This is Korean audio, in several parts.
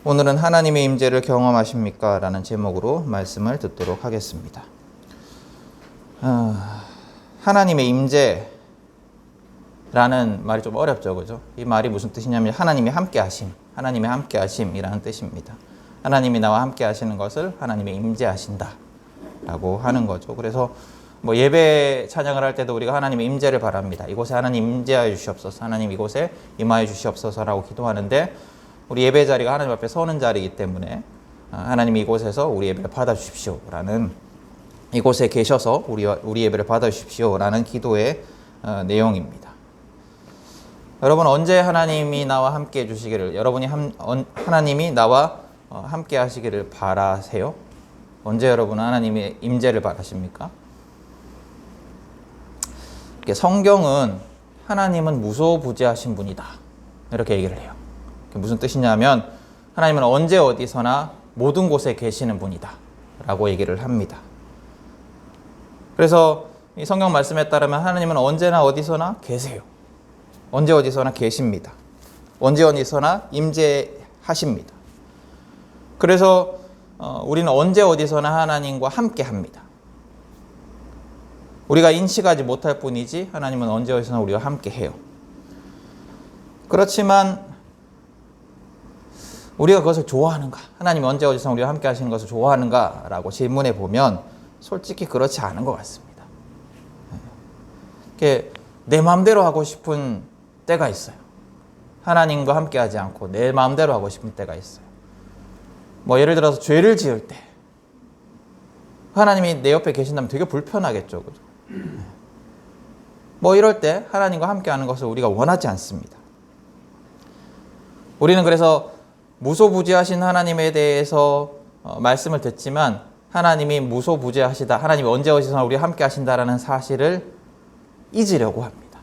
오늘은 하나님의 임재를 경험하십니까? 라는 제목으로 말씀을 듣도록 하겠습니다. 하나님의 임재라는 말이 좀 어렵죠, 그죠? 이 말이 무슨 뜻이냐면 하나님이 함께하심, 하나님의 함께하심이라는 뜻입니다. 하나님이 나와 함께하시는 것을 하나님의 임재하신다 라고 하는 거죠. 그래서 뭐 예배 찬양을 할 때도 우리가 하나님의 임재를 바랍니다. 이곳에 하나님 임재하여 주시옵소서, 하나님 이곳에 임하여 주시옵소서라고 기도하는데, 우리 예배 자리가 하나님 앞에 서는 자리이기 때문에 하나님이 이곳에서 우리 예배를 받아주십시오 라는, 이곳에 계셔서 우리 예배를 받아주십시오 라는 기도의 내용입니다. 여러분, 언제 하나님이 나와 함께 해주시기를, 여러분이 하나님이 나와 함께 하시기를 바라세요? 언제 여러분은 하나님의 임재를 바라십니까? 성경은 하나님은 무소부재하신 분이다 이렇게 얘기를 해요. 무슨 뜻이냐면 하나님은 언제 어디서나 모든 곳에 계시는 분이다 라고 얘기를 합니다. 그래서 이 성경 말씀에 따르면 하나님은 언제나 어디서나 계세요. 언제 어디서나 계십니다. 언제 어디서나 임재하십니다. 그래서 우리는 언제 어디서나 하나님과 함께 합니다. 우리가 인식하지 못할 뿐이지 하나님은 언제 어디서나 우리와 함께 해요. 그렇지만 우리가 그것을 좋아하는가? 하나님이 언제 어디서나 우리와 함께 하시는 것을 좋아하는가? 라고 질문해 보면 솔직히 그렇지 않은 것 같습니다. 내 마음대로 하고 싶은 때가 있어요. 하나님과 함께 하지 않고 내 마음대로 하고 싶은 때가 있어요. 뭐 예를 들어서 죄를 지을 때 하나님이 내 옆에 계신다면 되게 불편하겠죠. 그죠? 뭐 이럴 때 하나님과 함께 하는 것을 우리가 원하지 않습니다. 우리는 그래서 무소부재하신 하나님에 대해서 말씀을 듣지만 하나님이 무소부재하시다, 하나님이 언제 어디서나 우리와 함께 하신다라는 사실을 잊으려고 합니다.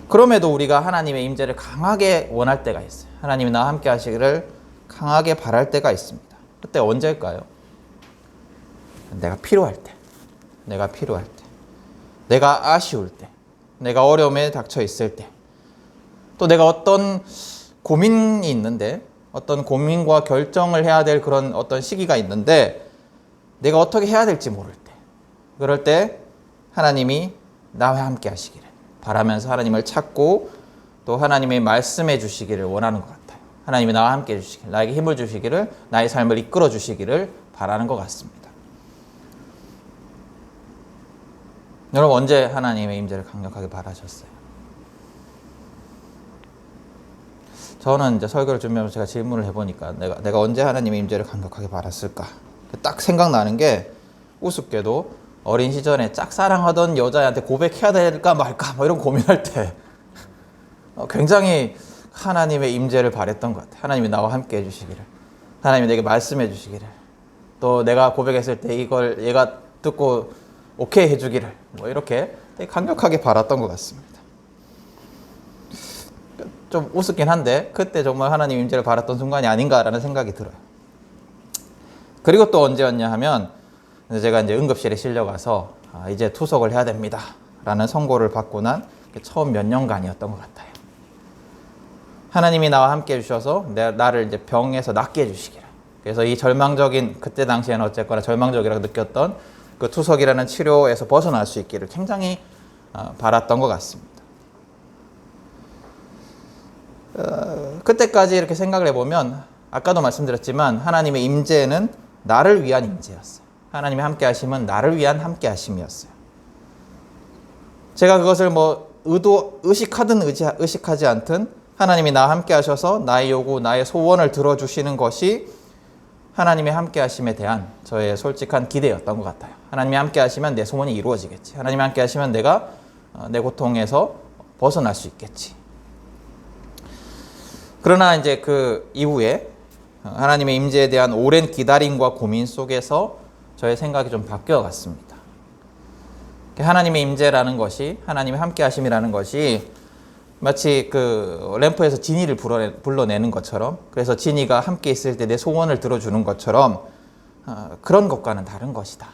그럼에도 우리가 하나님의 임재를 강하게 원할 때가 있어요. 하나님이 나와 함께 하시기를 강하게 바랄 때가 있습니다. 그때 언제일까요? 내가 필요할 때, 내가 아쉬울 때, 내가 어려움에 닥쳐 있을 때, 또 내가 어떤 고민이 있는데, 어떤 고민과 결정을 해야 될 그런 어떤 시기가 있는데 내가 어떻게 해야 될지 모를 때, 그럴 때 하나님이 나와 함께 하시기를 바라면서 하나님을 찾고 또 하나님의 말씀해 주시기를 원하는 것 같아요. 하나님이 나와 함께 해주시기를, 나에게 힘을 주시기를, 나의 삶을 이끌어 주시기를 바라는 것 같습니다. 여러분, 언제 하나님의 임재를 강력하게 바라셨어요? 저는 이제 설교를 준비하면서 제가 질문을 해보니까 내가 언제 하나님의 임재를 강력하게 바랐을까? 딱 생각나는 게, 우습게도 어린 시절에 짝사랑하던 여자애한테 고백해야 될까 말까 뭐 이런 고민할 때 굉장히 하나님의 임재를 바랬던 것 같아요. 하나님이 나와 함께 해주시기를, 하나님이 내게 말씀해 주시기를, 또 내가 고백했을 때 이걸 얘가 듣고 오케이 해주기를, 뭐 이렇게 되게 강력하게 바랐던 것 같습니다. 좀 우습긴 한데 그때 정말 하나님 임재를 바랐던 순간이 아닌가라는 생각이 들어요. 그리고 또 언제였냐 하면, 제가 이제 응급실에 실려가서 이제 투석을 해야 됩니다 라는 선고를 받고 난 처음 몇 년간이었던 것 같아요. 하나님이 나와 함께 해주셔서 나를 이제 병에서 낫게 해주시기를, 그래서 이 절망적인, 그때 당시에는 어쨌거나 절망적이라고 느꼈던 그 투석이라는 치료에서 벗어날 수 있기를 굉장히 바랐던 것 같습니다. 그때까지 이렇게 생각을 해보면 아까도 말씀드렸지만 하나님의 임재는 나를 위한 임재였어요. 하나님이 함께 하심은 나를 위한 함께 하심이었어요. 제가 그것을 뭐 의식하든 의식하지 않든 하나님이 나와 함께 하셔서 나의 요구, 나의 소원을 들어주시는 것이 하나님의 함께 하심에 대한 저의 솔직한 기대였던 것 같아요. 하나님이 함께 하시면 내 소원이 이루어지겠지. 하나님이 함께 하시면 내가 내 고통에서 벗어날 수 있겠지. 그러나 이제 그 이후에 하나님의 임재에 대한 오랜 기다림과 고민 속에서 저의 생각이 좀 바뀌어 갔습니다. 하나님의 임재라는 것이, 하나님의 함께 하심이라는 것이 마치 그 램프에서 지니를 불러내는 것처럼, 그래서 지니가 함께 있을 때 내 소원을 들어주는 것처럼 그런 것과는 다른 것이다.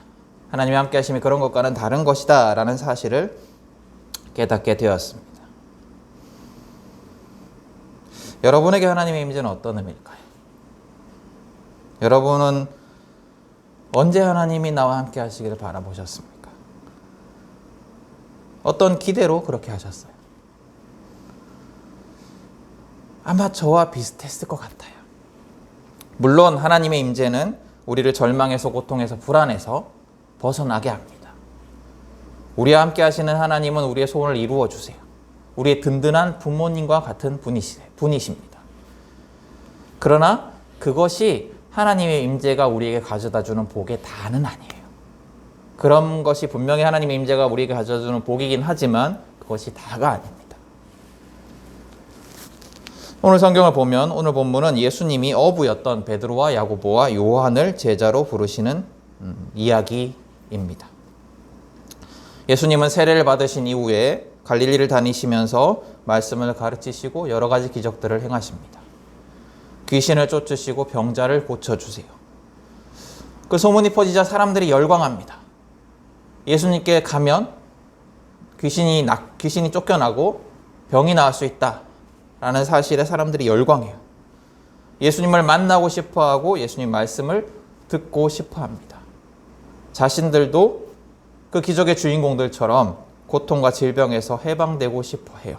하나님의 함께 하심이 그런 것과는 다른 것이다 라는 사실을 깨닫게 되었습니다. 여러분에게 하나님의 임재는 어떤 의미일까요? 여러분은 언제 하나님이 나와 함께 하시기를 바라보셨습니까? 어떤 기대로 그렇게 하셨어요? 아마 저와 비슷했을 것 같아요. 물론 하나님의 임재는 우리를 절망에서, 고통에서, 불안에서 벗어나게 합니다. 우리와 함께 하시는 하나님은 우리의 소원을 이루어 주세요. 우리의 든든한 부모님과 같은 분이십니다. 그러나 그것이 하나님의 임재가 우리에게 가져다주는 복의 다는 아니에요. 그런 것이 분명히 하나님의 임재가 우리에게 가져다주는 복이긴 하지만 그것이 다가 아닙니다. 오늘 성경을 보면 오늘 본문은 예수님이 어부였던 베드로와 야고보와 요한을 제자로 부르시는 이야기입니다. 예수님은 세례를 받으신 이후에 갈릴리를 다니시면서 말씀을 가르치시고 여러 가지 기적들을 행하십니다. 귀신을 쫓으시고 병자를 고쳐주세요. 그 소문이 퍼지자 사람들이 열광합니다. 예수님께 가면 귀신이 쫓겨나고 병이 나을 수 있다라는 사실에 사람들이 열광해요. 예수님을 만나고 싶어하고 예수님 말씀을 듣고 싶어합니다. 자신들도 그 기적의 주인공들처럼 고통과 질병에서 해방되고 싶어해요.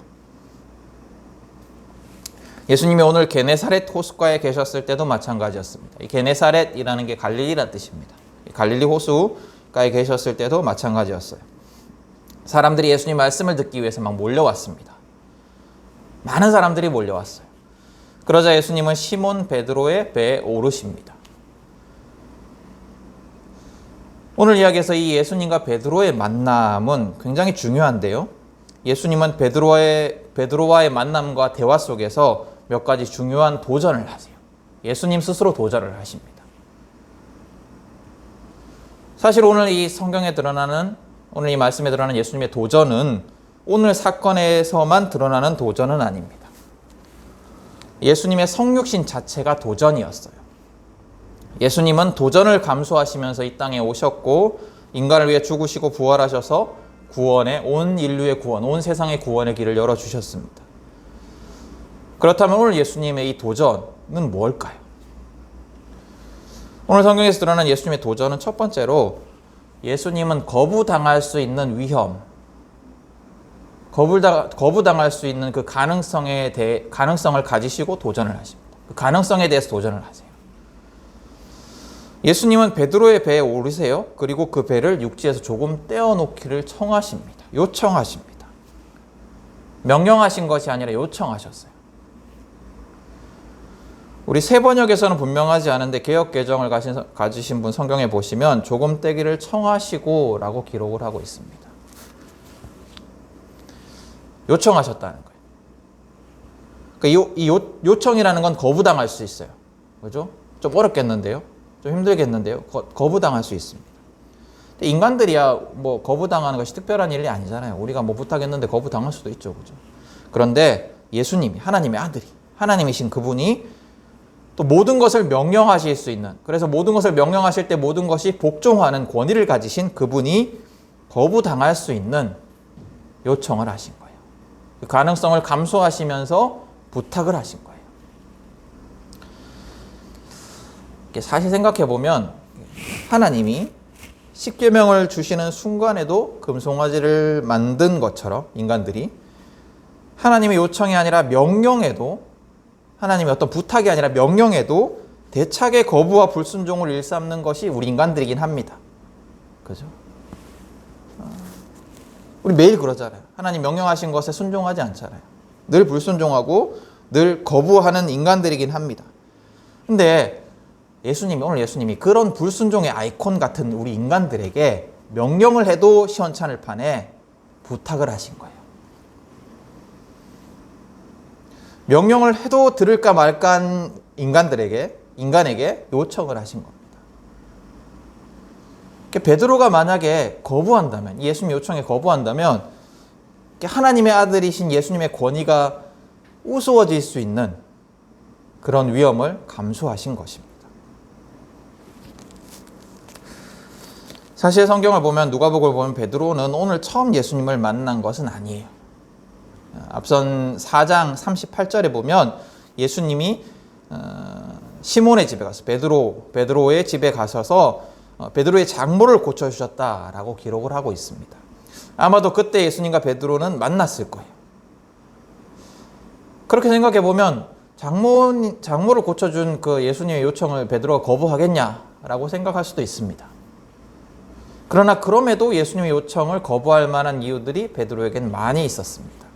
예수님이 오늘 게네사렛 호숫가에 계셨을 때도 마찬가지였습니다. 이 게네사렛이라는 게 갈릴리라는 뜻입니다. 갈릴리 호수가에 계셨을 때도 마찬가지였어요. 사람들이 예수님 말씀을 듣기 위해서 막 몰려왔습니다. 많은 사람들이 몰려왔어요. 그러자 예수님은 시몬 베드로의 배에 오르십니다. 오늘 이야기에서 이 예수님과 베드로의 만남은 굉장히 중요한데요. 예수님은 베드로와의 만남과 대화 속에서 몇 가지 중요한 도전을 하세요. 예수님 스스로 도전을 하십니다. 사실 오늘 이 성경에 드러나는, 오늘 이 말씀에 드러나는 예수님의 도전은 오늘 사건에서만 드러나는 도전은 아닙니다. 예수님의 성육신 자체가 도전이었어요. 예수님은 도전을 감수하시면서 이 땅에 오셨고 인간을 위해 죽으시고 부활하셔서 구원의, 온 인류의 구원, 온 세상의 구원의 길을 열어주셨습니다. 그렇다면 오늘 예수님의 이 도전은 뭘까요? 오늘 성경에서 드러난 예수님의 도전은 첫 번째로 예수님은 거부당할 수 있는 위험, 거부당할 수 있는 그 가능성을 가지시고 도전을 하십니다. 그 가능성에 대해서 도전을 하세요. 예수님은 베드로의 배에 오르세요. 그리고 그 배를 육지에서 조금 떼어놓기를 요청하십니다. 명령하신 것이 아니라 요청하셨어요. 우리 새 번역에서는 분명하지 않은데 개역 개정을 가지신 분 성경에 보시면 조금 떼기를 청하시고 라고 기록을 하고 있습니다. 요청하셨다는 거예요. 그러니까 이 요청이라는 건 거부당할 수 있어요. 그죠? 좀 어렵겠는데요? 좀 힘들겠는데요? 거부당할 수 있습니다. 근데 인간들이야 뭐 거부당하는 것이 특별한 일이 아니잖아요. 우리가 뭐 부탁했는데 거부당할 수도 있죠. 그죠? 그런데 예수님이, 하나님의 아들이, 하나님이신 그분이 또 모든 것을 명령하실 수 있는, 그래서 모든 것을 명령하실 때 모든 것이 복종하는 권위를 가지신 그분이 거부당할 수 있는 요청을 하신 거예요. 그 가능성을 감수하시면서 부탁을 하신 거예요. 사실 생각해 보면 하나님이 십계명을 주시는 순간에도 금송아지를 만든 것처럼 인간들이 하나님의 요청이 아니라 명령에도, 하나님의 어떤 부탁이 아니라 명령에도 대차게 거부와 불순종을 일삼는 것이 우리 인간들이긴 합니다. 그죠? 우리 매일 그러잖아요. 하나님 명령하신 것에 순종하지 않잖아요. 늘 불순종하고 늘 거부하는 인간들이긴 합니다. 근데 오늘 예수님이 그런 불순종의 아이콘 같은 우리 인간들에게 명령을 해도 시원찮을 판에 부탁을 하신 거예요. 명령을 해도 들을까 말까한 인간에게 요청을 하신 겁니다. 베드로가 만약에 거부한다면, 예수님 요청에 거부한다면 하나님의 아들이신 예수님의 권위가 우스워질 수 있는 그런 위험을 감수하신 것입니다. 사실 성경을 보면, 누가복음을 보면 베드로는 오늘 처음 예수님을 만난 것은 아니에요. 앞선 4장 38절에 보면 예수님이 시몬의 집에 가서 베드로의 집에 가셔서 베드로의 장모를 고쳐주셨다라고 기록을 하고 있습니다. 아마도 그때 예수님과 베드로는 만났을 거예요. 그렇게 생각해 보면 장모를 고쳐준 그 예수님의 요청을 베드로가 거부하겠냐라고 생각할 수도 있습니다. 그러나 그럼에도 예수님의 요청을 거부할 만한 이유들이 베드로에겐 많이 있었습니다.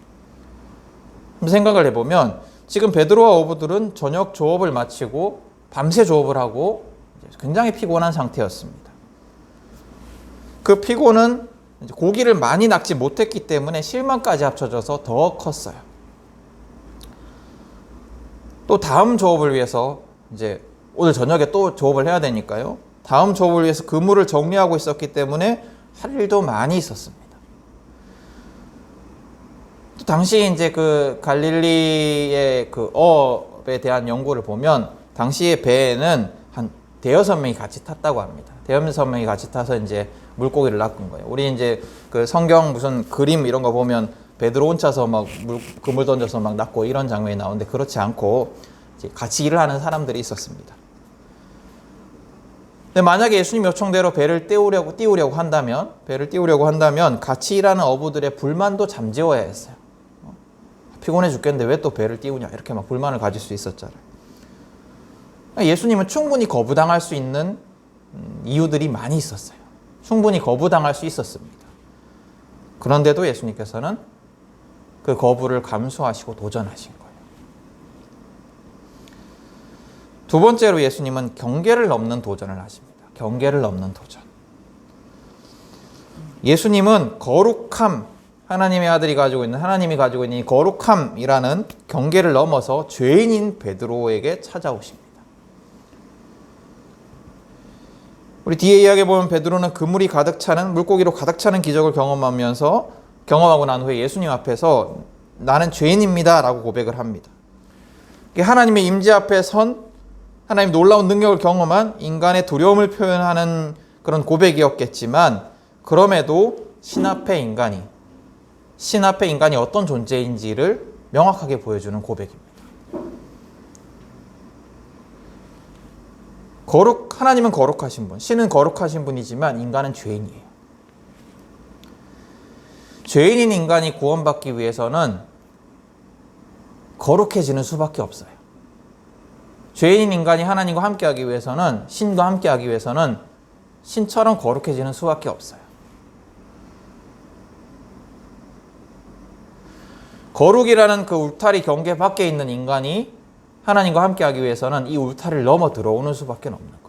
생각을 해보면 지금 베드로와 어부들은 저녁 조업을 마치고 밤새 조업을 하고 굉장히 피곤한 상태였습니다. 그 피곤은 고기를 많이 낚지 못했기 때문에 실망까지 합쳐져서 더 컸어요. 또 다음 조업을 위해서 이제 오늘 저녁에 또 조업을 해야 되니까요. 다음 조업을 위해서 그물을 정리하고 있었기 때문에 할 일도 많이 있었습니다. 또 당시 이제 그 갈릴리의 그 어업에 대한 연구를 보면 당시의 배에는 한 대여섯 명이 같이 탔다고 합니다. 대여섯 명이 같이 타서 이제 물고기를 낚은 거예요. 우리 이제 그 성경 무슨 그림 이런 거 보면 베드로 혼자서 막 그물 던져서 막 낚고 이런 장면이 나오는데 그렇지 않고 이제 같이 일을 하는 사람들이 있었습니다. 근데 만약에 예수님 요청대로 배를 띄우려고 한다면 같이 일하는 어부들의 불만도 잠재워야 했어요. 피곤해 죽겠는데 왜 또 배를 띄우냐 이렇게 막 불만을 가질 수 있었잖아요. 예수님은 충분히 거부당할 수 있는 이유들이 많이 있었어요. 충분히 거부당할 수 있었습니다. 그런데도 예수님께서는 그 거부를 감수하시고 도전하신 거예요. 두 번째로 예수님은 경계를 넘는 도전을 하십니다. 경계를 넘는 도전. 예수님은 거룩함, 하나님이 가지고 있는 이 거룩함이라는 경계를 넘어서 죄인인 베드로에게 찾아오십니다. 우리 뒤에 이야기해 보면 베드로는 그물이 물고기로 가득 차는 기적을 경험하고 난 후에 예수님 앞에서 나는 죄인입니다 라고 고백을 합니다. 하나님의 임재 앞에 선 하나님 놀라운 능력을 경험한 인간의 두려움을 표현하는 그런 고백이었겠지만 그럼에도 신 앞의 인간이 어떤 존재인지를 명확하게 보여주는 고백입니다. 하나님은 거룩하신 분, 신은 거룩하신 분이지만 인간은 죄인이에요. 죄인인 인간이 구원받기 위해서는 거룩해지는 수밖에 없어요. 죄인인 인간이 하나님과 함께하기 위해서는, 신과 함께하기 위해서는 신처럼 거룩해지는 수밖에 없어요. 거룩이라는 그 울타리 경계 밖에 있는 인간이 하나님과 함께하기 위해서는 이 울타리를 넘어 들어오는 수밖에 없는 거예요.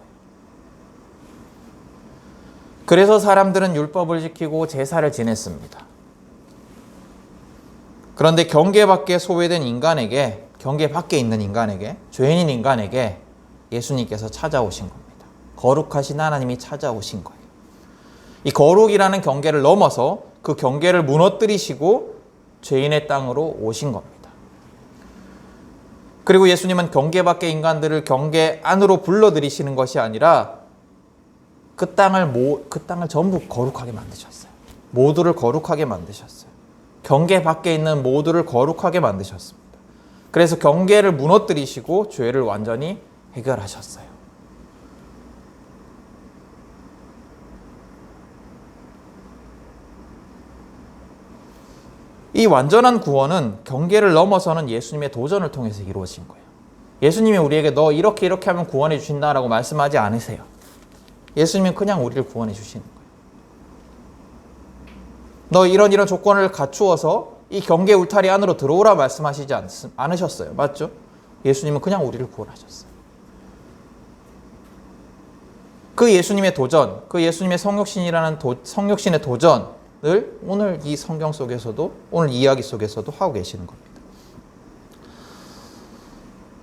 그래서 사람들은 율법을 지키고 제사를 지냈습니다. 그런데 경계 밖에 소외된 인간에게, 경계 밖에 있는 인간에게, 죄인인 인간에게 예수님께서 찾아오신 겁니다. 거룩하신 하나님이 찾아오신 거예요. 이 거룩이라는 경계를 넘어서 그 경계를 무너뜨리시고 죄인의 땅으로 오신 겁니다. 그리고 예수님은 경계 밖의 인간들을 경계 안으로 불러들이시는 것이 아니라 그 땅을 전부 거룩하게 만드셨어요. 모두를 거룩하게 만드셨어요. 경계 밖에 있는 모두를 거룩하게 만드셨습니다. 그래서 경계를 무너뜨리시고 죄를 완전히 해결하셨어요. 이 완전한 구원은 경계를 넘어서는 예수님의 도전을 통해서 이루어진 거예요. 예수님이 우리에게 너 이렇게 하면 구원해 주신다라고 말씀하지 않으세요. 예수님은 그냥 우리를 구원해 주시는 거예요. 너 이런 조건을 갖추어서 이 경계 울타리 안으로 들어오라 말씀하시지 않으셨어요. 맞죠? 예수님은 그냥 우리를 구원하셨어요. 그 예수님의 도전, 그 예수님의 성육신의 도전을 오늘 이 성경 속에서도, 오늘 이야기 속에서도 하고 계시는 겁니다.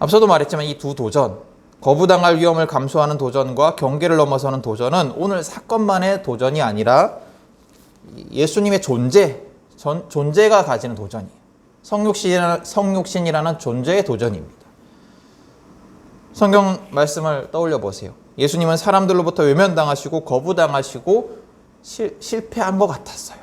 앞서도 말했지만 이 두 도전, 거부당할 위험을 감수하는 도전과 경계를 넘어서는 도전은 오늘 사건만의 도전이 아니라 예수님의 존재가 가지는 도전이에요. 성육신이라는 존재의 도전입니다. 성경 말씀을 떠올려 보세요. 예수님은 사람들로부터 외면당하시고 거부당하시고 실패한 것 같았어요.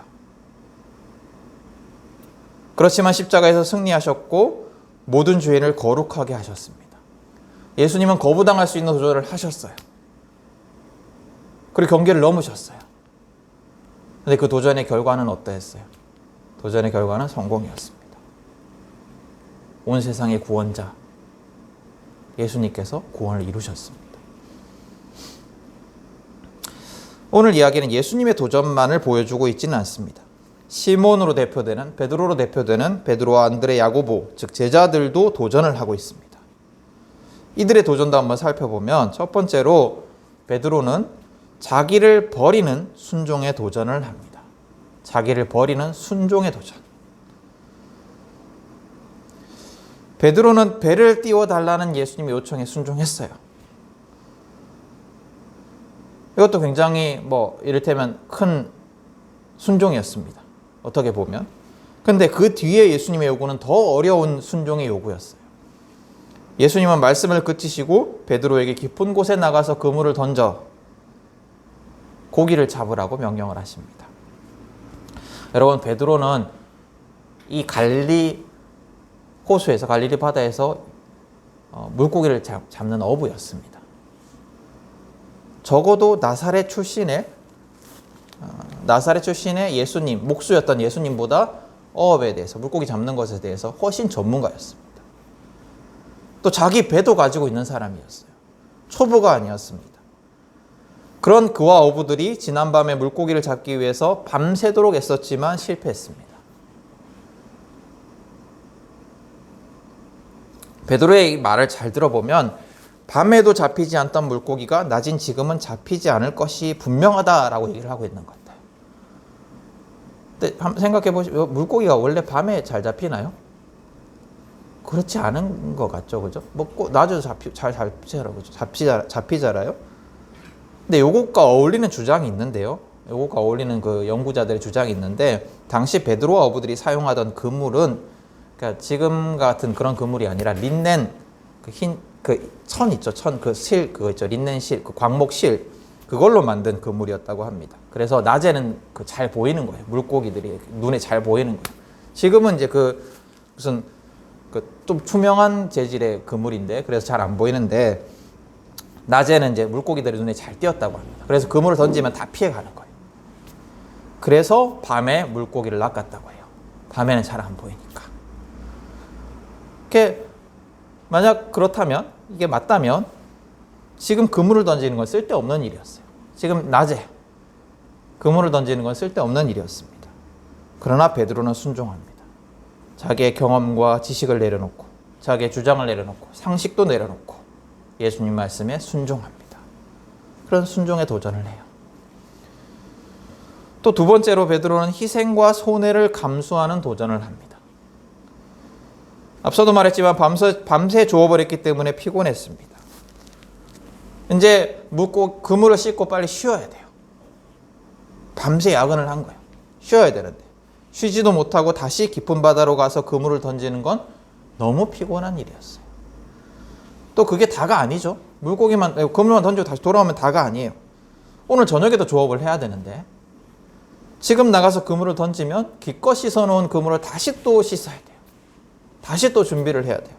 그렇지만 십자가에서 승리하셨고 모든 죄인을 거룩하게 하셨습니다. 예수님은 거부당할 수 있는 도전을 하셨어요. 그리고 경계를 넘으셨어요. 근데 그 도전의 결과는 어떠했어요? 도전의 결과는 성공이었습니다. 온 세상의 구원자 예수님께서 구원을 이루셨습니다. 오늘 이야기는 예수님의 도전만을 보여주고 있지는 않습니다. 시몬으로 대표되는, 베드로로 대표되는 베드로와 안드레, 야고보, 즉 제자들도 도전을 하고 있습니다. 이들의 도전도 한번 살펴보면 첫 번째로 베드로는 자기를 버리는 순종의 도전을 합니다. 자기를 버리는 순종의 도전. 베드로는 배를 띄워달라는 예수님의 요청에 순종했어요. 이것도 굉장히 이를테면 큰 순종이었습니다. 어떻게 보면. 근데 그 뒤에 예수님의 요구는 더 어려운 순종의 요구였어요. 예수님은 말씀을 그치시고 베드로에게 깊은 곳에 나가서 그물을 던져 고기를 잡으라고 명령을 하십니다. 여러분, 베드로는 이 갈릴리 호수에서, 갈릴리 바다에서 물고기를 잡는 어부였습니다. 적어도 나사렛 출신의 예수님, 목수였던 예수님보다 어업에 대해서, 물고기 잡는 것에 대해서 훨씬 전문가였습니다. 또 자기 배도 가지고 있는 사람이었어요. 초보가 아니었습니다. 그런 그와 어부들이 지난밤에 물고기를 잡기 위해서 밤새도록 애썼지만 실패했습니다. 베드로의 말을 잘 들어보면 밤에도 잡히지 않던 물고기가 낮인 지금은 잡히지 않을 것이 분명하다라고 얘기를 하고 있는 것 같아요. 근데 생각해 보시면 물고기가 원래 밤에 잘 잡히나요? 그렇지 않은 것 같죠, 그죠? 낮에도 잘 잡히잖아요. 근데 요것과 어울리는 주장이 있는데요. 요것과 어울리는 그 연구자들의 주장이 있는데, 당시 베드로와 어부들이 사용하던 그물은, 그러니까 지금 같은 그런 그물이 아니라 린넨, 천 있죠, 그거 있죠, 린넨 실, 그 광목 실, 그걸로 만든 그물이었다고 합니다. 그래서 낮에는 잘 보이는 거예요. 물고기들이 눈에 잘 보이는 거예요. 지금은 이제 무슨 좀 투명한 재질의 그물인데, 그래서 잘 안 보이는데, 낮에는 이제 물고기들이 눈에 잘 띄었다고 합니다. 그래서 그물을 던지면 다 피해가는 거예요. 그래서 밤에 물고기를 낚았다고 해요. 밤에는 잘 안 보이니까. 만약 그렇다면, 이게 맞다면 지금 그물을 던지는 건 쓸데없는 일이었어요. 지금 낮에 그물을 던지는 건 쓸데없는 일이었습니다. 그러나 베드로는 순종합니다. 자기의 경험과 지식을 내려놓고, 자기의 주장을 내려놓고, 상식도 내려놓고 예수님 말씀에 순종합니다. 그런 순종의 도전을 해요. 또 두 번째로 베드로는 희생과 손해를 감수하는 도전을 합니다. 앞서도 말했지만 밤새 조업을 했기 때문에 피곤했습니다. 이제 그물을 씻고 빨리 쉬어야 돼요. 밤새 야근을 한 거예요. 쉬어야 되는데 쉬지도 못하고 다시 깊은 바다로 가서 그물을 던지는 건 너무 피곤한 일이었어요. 또 그게 다가 아니죠. 그물만 던지고 다시 돌아오면 다가 아니에요. 오늘 저녁에도 조업을 해야 되는데 지금 나가서 그물을 던지면 기껏 씻어놓은 그물을 다시 또 씻어야 돼요. 다시 또 준비를 해야 돼요.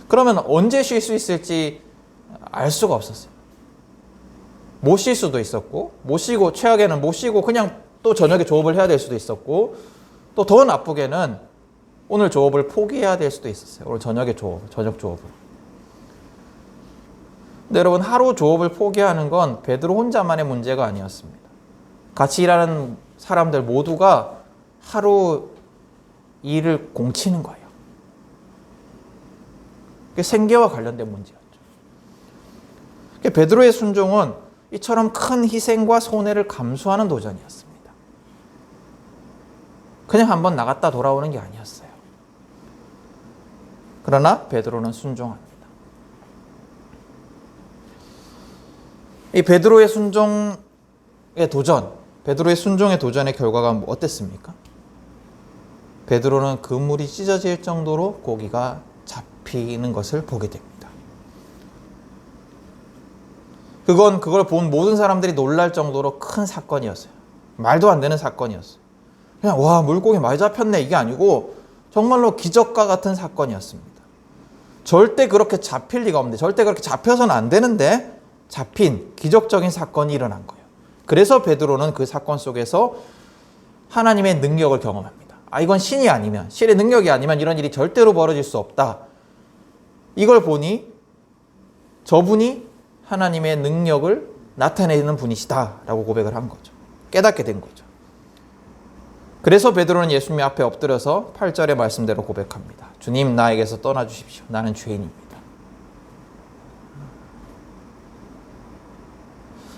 그러면 언제 쉴 수 있을지 알 수가 없었어요. 못 쉴 수도 있었고, 못 쉬고, 최악에는 못 쉬고 그냥 또 저녁에 조업을 해야 될 수도 있었고, 또 더 나쁘게는 오늘 조업을 포기해야 될 수도 있었어요. 오늘 저녁 조업을. 근데 여러분, 하루 조업을 포기하는 건 베드로 혼자만의 문제가 아니었습니다. 같이 일하는 사람들 모두가 하루 일을 공치는 거예요. 그게 생계와 관련된 문제였죠. 베드로의 순종은 이처럼 큰 희생과 손해를 감수하는 도전이었습니다. 그냥 한번 나갔다 돌아오는 게 아니었어요. 그러나 베드로는 순종합니다. 이 베드로의 순종의 도전의 결과가 어땠습니까? 베드로는 그물이 찢어질 정도로 고기가 잡히는 것을 보게 됩니다. 그걸 본 모든 사람들이 놀랄 정도로 큰 사건이었어요. 말도 안 되는 사건이었어요. 그냥 와, 물고기 많이 잡혔네 이게 아니고 정말로 기적과 같은 사건이었습니다. 절대 그렇게 잡힐 리가 없는데, 절대 그렇게 잡혀서는 안 되는데 잡힌 기적적인 사건이 일어난 거예요. 그래서 베드로는 그 사건 속에서 하나님의 능력을 경험합니다. 이건 신이 아니면, 신의 능력이 아니면 이런 일이 절대로 벌어질 수 없다. 이걸 보니 저분이 하나님의 능력을 나타내는 분이시다라고 고백을 한 거죠. 깨닫게 된 거죠. 그래서 베드로는 예수님 앞에 엎드려서 8절의 말씀대로 고백합니다. 주님, 나에게서 떠나주십시오. 나는 죄인입니다.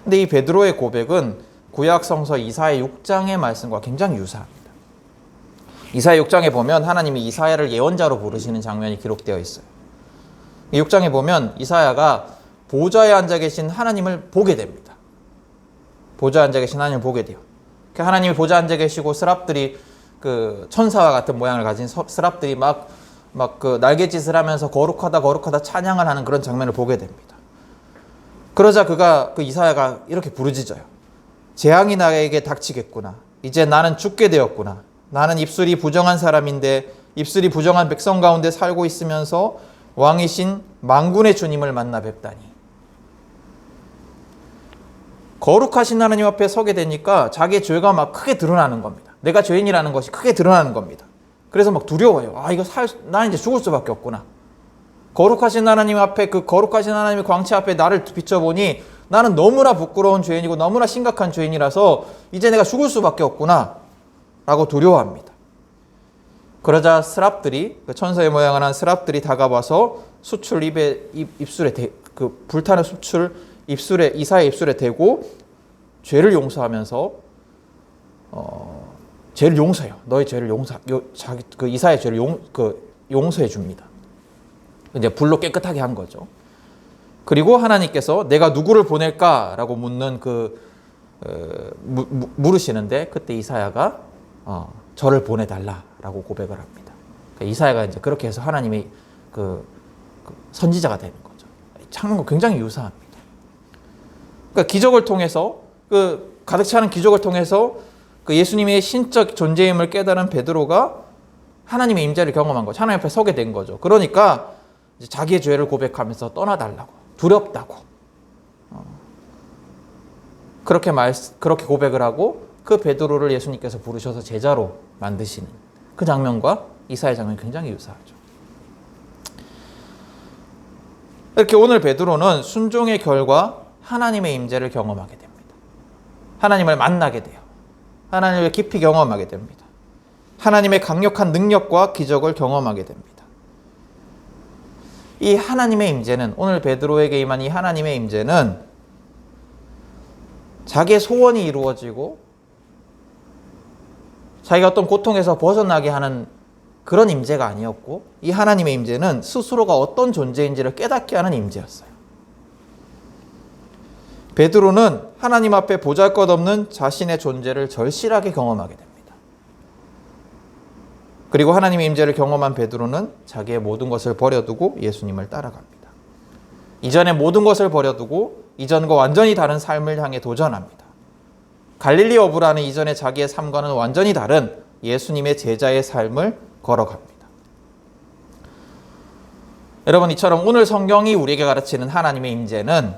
근데 이 베드로의 고백은 구약 성서 이사야 6장의 말씀과 굉장히 유사합니다. 이사야 6장에 보면 하나님이 이사야를 예언자로 부르시는 장면이 기록되어 있어요. 6장에 보면 이사야가 보좌에 앉아 계신 하나님을 보게 됩니다. 보좌에 앉아 계신 하나님을 보게 돼요. 하나님이 보좌에 앉아 계시고 스랍들이 그 천사와 같은 모양을 가진 스랍들이 막 그 날갯짓을 하면서 거룩하다 찬양을 하는 그런 장면을 보게 됩니다. 그러자 그 이사야가 이렇게 부르짖어요. 재앙이 나에게 닥치겠구나. 이제 나는 죽게 되었구나. 나는 입술이 부정한 사람인데 입술이 부정한 백성 가운데 살고 있으면서 왕이신 만군의 주님을 만나 뵙다니. 거룩하신 하나님 앞에 서게 되니까 자기의 죄가 막 크게 드러나는 겁니다. 내가 죄인이라는 것이 크게 드러나는 겁니다. 그래서 막 두려워요. 나 이제 죽을 수밖에 없구나. 거룩하신 하나님 앞에, 그 거룩하신 하나님의 광채 앞에 나를 비춰보니 나는 너무나 부끄러운 죄인이고 너무나 심각한 죄인이라서 이제 내가 죽을 수밖에 없구나 라고 두려워합니다. 그러자 스랍들이, 그 천사의 모양을 한 스랍들이 다가와서 수출 입술에 그 불타는 수출 이사의 입술에 대고 죄를 용서하면서 죄를 용서해요. 너의 죄를 그 이사의 죄를 용서해 줍니다. 이제 불로 깨끗하게 한 거죠. 그리고 하나님께서 내가 누구를 보낼까라고 묻는 물으시는데 그때 이사야가 저를 보내달라라고 고백을 합니다. 그러니까 이사야가 이제 그렇게 해서 하나님의 그 선지자가 되는 거죠. 장면과 굉장히 유사합니다. 그러니까 기적을 통해서 가득 차는 기적을 통해서 그 예수님의 신적 존재임을 깨달은 베드로가 하나님의 임재를 경험한 거죠. 하나님 앞에 서게 된 거죠. 그러니까 이제 자기의 죄를 고백하면서 떠나달라고, 두렵다고 그렇게 고백을 하고 그 베드로를 예수님께서 부르셔서 제자로 만드시는 그 장면과 이사야 장면이 굉장히 유사하죠. 이렇게 오늘 베드로는 순종의 결과 하나님의 임재를 경험하게 됩니다. 하나님을 만나게 돼요. 하나님을 깊이 경험하게 됩니다. 하나님의 강력한 능력과 기적을 경험하게 됩니다. 이 하나님의 임재는, 오늘 베드로에게 임한 이 하나님의 임재는 자기의 소원이 이루어지고 자기가 어떤 고통에서 벗어나게 하는 그런 임재가 아니었고, 이 하나님의 임재는 스스로가 어떤 존재인지를 깨닫게 하는 임재였어요. 베드로는 하나님 앞에 보잘것없는 자신의 존재를 절실하게 경험하게 됩니다. 그리고 하나님의 임재를 경험한 베드로는 자기의 모든 것을 버려두고 예수님을 따라갑니다. 이전의 모든 것을 버려두고 이전과 완전히 다른 삶을 향해 도전합니다. 갈릴리 어부라는 이전의 자기의 삶과는 완전히 다른 예수님의 제자의 삶을 걸어갑니다. 여러분, 이처럼 오늘 성경이 우리에게 가르치는 하나님의 임재는,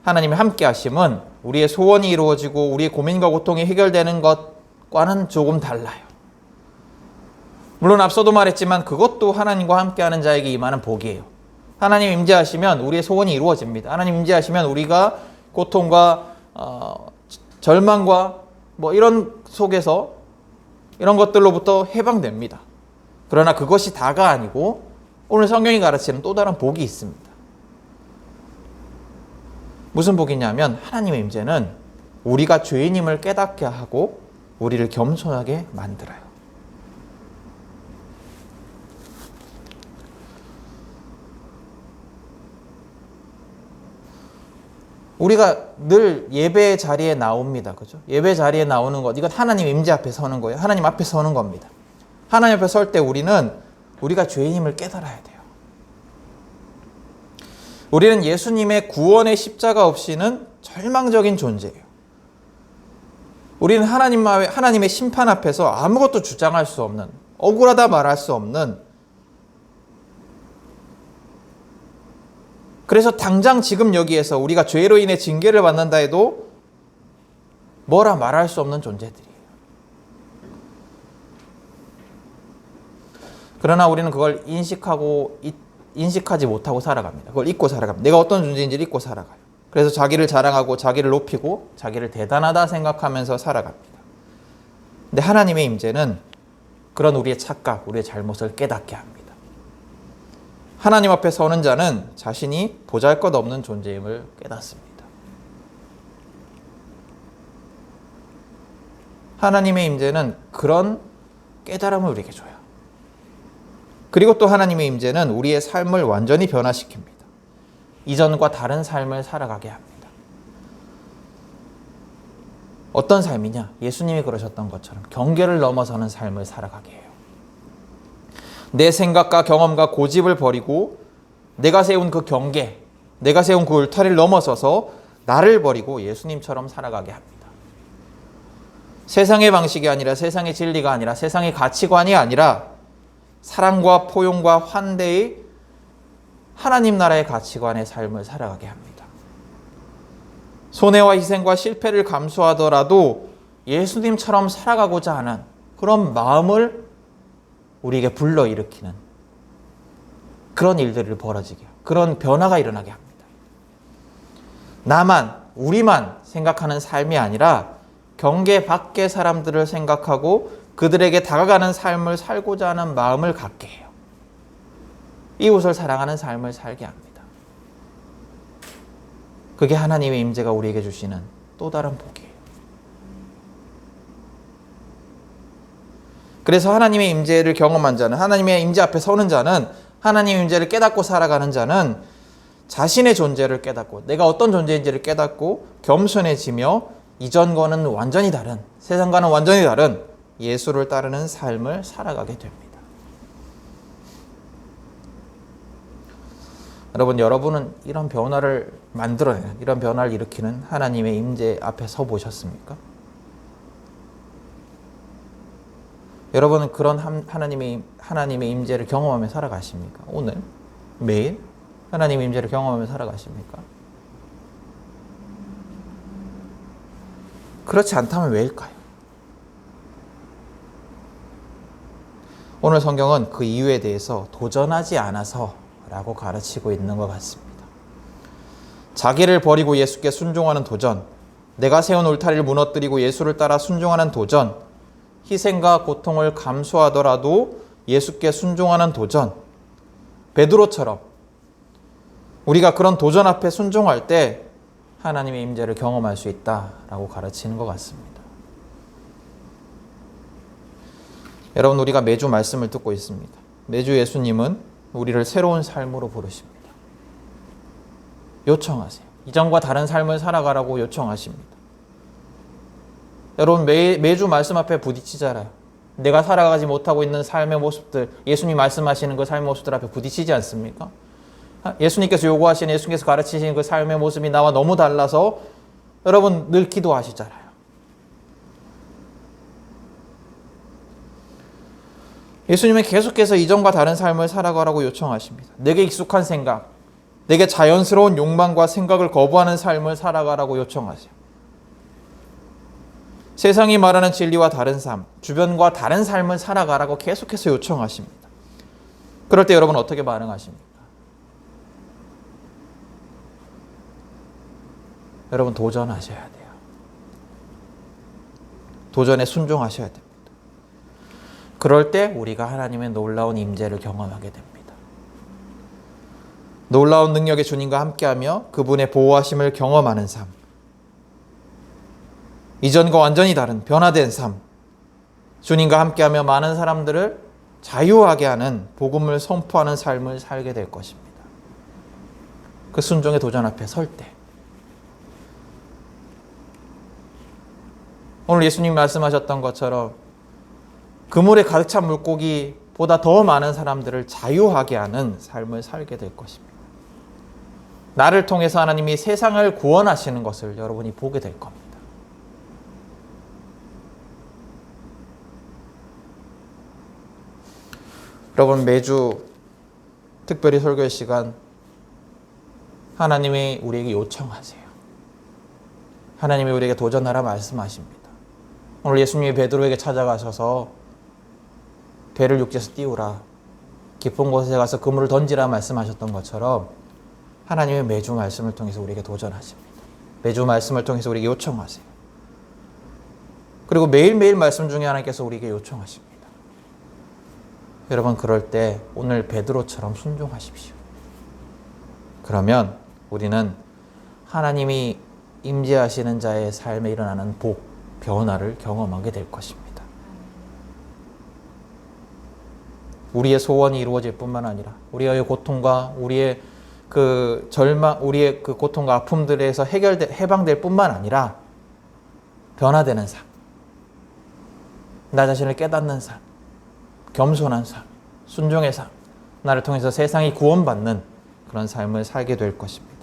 하나님의 함께 하심은 우리의 소원이 이루어지고 우리의 고민과 고통이 해결되는 것과는 조금 달라요. 물론 앞서도 말했지만 그것도 하나님과 함께하는 자에게 임하는 복이에요. 하나님 임재하시면 우리의 소원이 이루어집니다. 하나님 임재하시면 우리가 고통과 절망과 이런 속에서 이런 것들로부터 해방됩니다. 그러나 그것이 다가 아니고 오늘 성경이 가르치는 또 다른 복이 있습니다. 무슨 복이냐면 하나님의 임재는 우리가 죄인임을 깨닫게 하고 우리를 겸손하게 만들어요. 우리가 늘 예배 자리에 나옵니다. 그죠? 예배 자리에 나오는 것, 이건 하나님 임재 앞에 서는 거예요. 하나님 앞에 서는 겁니다. 하나님 앞에 설 때 우리가 죄인임을 깨달아야 돼요. 우리는 예수님의 구원의 십자가 없이는 절망적인 존재예요. 우리는 하나님의 심판 앞에서 아무것도 주장할 수 없는 억울하다 말할 수 없는, 그래서 당장 지금 여기에서 우리가 죄로 인해 징계를 받는다 해도 뭐라 말할 수 없는 존재들이에요. 그러나 우리는 그걸 인식하지 못하고 살아갑니다. 그걸 잊고 살아갑니다. 내가 어떤 존재인지를 잊고 살아가요. 그래서 자기를 자랑하고 자기를 높이고 자기를 대단하다 생각하면서 살아갑니다. 근데 하나님의 임재는 그런 우리의 착각, 우리의 잘못을 깨닫게 합니다. 하나님 앞에 서는 자는 자신이 보잘것없는 존재임을 깨닫습니다. 하나님의 임재는 그런 깨달음을 우리에게 줘요. 그리고 또 하나님의 임재는 우리의 삶을 완전히 변화시킵니다. 이전과 다른 삶을 살아가게 합니다. 어떤 삶이냐? 예수님이 그러셨던 것처럼 경계를 넘어서는 삶을 살아가게 해요. 내 생각과 경험과 고집을 버리고 내가 세운 그 경계, 내가 세운 그 울타리를 넘어서서 나를 버리고 예수님처럼 살아가게 합니다. 세상의 방식이 아니라, 세상의 진리가 아니라, 세상의 가치관이 아니라 사랑과 포용과 환대의 하나님 나라의 가치관의 삶을 살아가게 합니다. 손해와 희생과 실패를 감수하더라도 예수님처럼 살아가고자 하는 그런 마음을 우리에게 불러일으키는 그런 일들이 벌어지게, 그런 변화가 일어나게 합니다. 나만, 우리만 생각하는 삶이 아니라 경계 밖의 사람들을 생각하고 그들에게 다가가는 삶을 살고자 하는 마음을 갖게 해요. 이웃을 사랑하는 삶을 살게 합니다. 그게 하나님의 임재가 우리에게 주시는 또 다른 복이에요. 그래서 하나님의 임재를 경험한 자는, 하나님의 임재 앞에 서는 자는, 하나님의 임재를 깨닫고 살아가는 자는 자신의 존재를 깨닫고 내가 어떤 존재인지를 깨닫고 겸손해지며 이전과는 완전히 다른, 세상과는 완전히 다른 예수를 따르는 삶을 살아가게 됩니다. 여러분은 이런 변화를 만들어내는, 이런 변화를 일으키는 하나님의 임재 앞에 서 보셨습니까? 여러분은 그런 하나님의 임재를 경험하며 살아가십니까? 오늘 매일 하나님의 임재를 경험하며 살아가십니까? 그렇지 않다면 왜일까요? 오늘 성경은 그 이유에 대해서 도전하지 않아서 라고 가르치고 있는 것 같습니다. 자기를 버리고 예수께 순종하는 도전, 내가 세운 울타리를 무너뜨리고 예수를 따라 순종하는 도전, 희생과 고통을 감수하더라도 예수께 순종하는 도전, 베드로처럼 우리가 그런 도전 앞에 순종할 때 하나님의 임재를 경험할 수 있다라고 가르치는 것 같습니다. 여러분, 우리가 매주 말씀을 듣고 있습니다. 매주 예수님은 우리를 새로운 삶으로 부르십니다. 요청하세요. 이전과 다른 삶을 살아가라고 요청하십니다. 여러분, 매주 말씀 앞에 부딪히잖아요. 내가 살아가지 못하고 있는 삶의 모습들, 예수님 말씀하시는 그 삶의 모습들 앞에 부딪히지 않습니까? 예수님께서 요구하시는, 예수님께서 가르치시는 그 삶의 모습이 나와 너무 달라서 여러분 늘 기도하시잖아요. 예수님은 계속해서 이전과 다른 삶을 살아가라고 요청하십니다. 내게 익숙한 생각, 내게 자연스러운 욕망과 생각을 거부하는 삶을 살아가라고 요청하세요. 세상이 말하는 진리와 다른 삶, 주변과 다른 삶을 살아가라고 계속해서 요청하십니다. 그럴 때 여러분 어떻게 반응하십니까? 여러분 도전하셔야 돼요. 도전에 순종하셔야 됩니다. 그럴 때 우리가 하나님의 놀라운 임재를 경험하게 됩니다. 놀라운 능력의 주님과 함께하며 그분의 보호하심을 경험하는 삶, 이전과 완전히 다른 변화된 삶, 주님과 함께하며 많은 사람들을 자유하게 하는 복음을 선포하는 삶을 살게 될 것입니다. 그 순종의 도전 앞에 설 때, 오늘 예수님이 말씀하셨던 것처럼 그물에 가득 찬 물고기보다 더 많은 사람들을 자유하게 하는 삶을 살게 될 것입니다. 나를 통해서 하나님이 세상을 구원하시는 것을 여러분이 보게 될 겁니다. 여러분 매주 특별히 설교의 시간 하나님이 우리에게 요청하세요. 하나님이 우리에게 도전하라 말씀하십니다. 오늘 예수님이 베드로에게 찾아가셔서 배를 육지에서 띄우라, 깊은 곳에 가서 그물을 던지라 말씀하셨던 것처럼 하나님의 매주 말씀을 통해서 우리에게 도전하십니다. 매주 말씀을 통해서 우리에게 요청하세요. 그리고 매일매일 말씀 중에 하나님께서 우리에게 요청하십니다. 여러분 그럴 때 오늘 베드로처럼 순종하십시오. 그러면 우리는 하나님이 임재하시는 자의 삶에 일어나는 복, 변화를 경험하게 될 것입니다. 우리의 소원이 이루어질 뿐만 아니라 우리의 고통과 우리의 그 절망, 우리의 그 고통과 아픔들에서 해방될 뿐만 아니라 변화되는 삶, 나 자신을 깨닫는 삶, 겸손한 삶, 순종의 삶, 나를 통해서 세상이 구원받는 그런 삶을 살게 될 것입니다.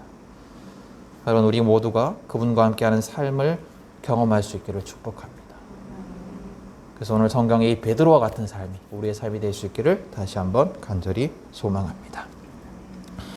여러분 우리 모두가 그분과 함께하는 삶을 경험할 수 있기를 축복합니다. 그래서 오늘 성경의 이 베드로와 같은 삶이 우리의 삶이 될 수 있기를 다시 한번 간절히 소망합니다.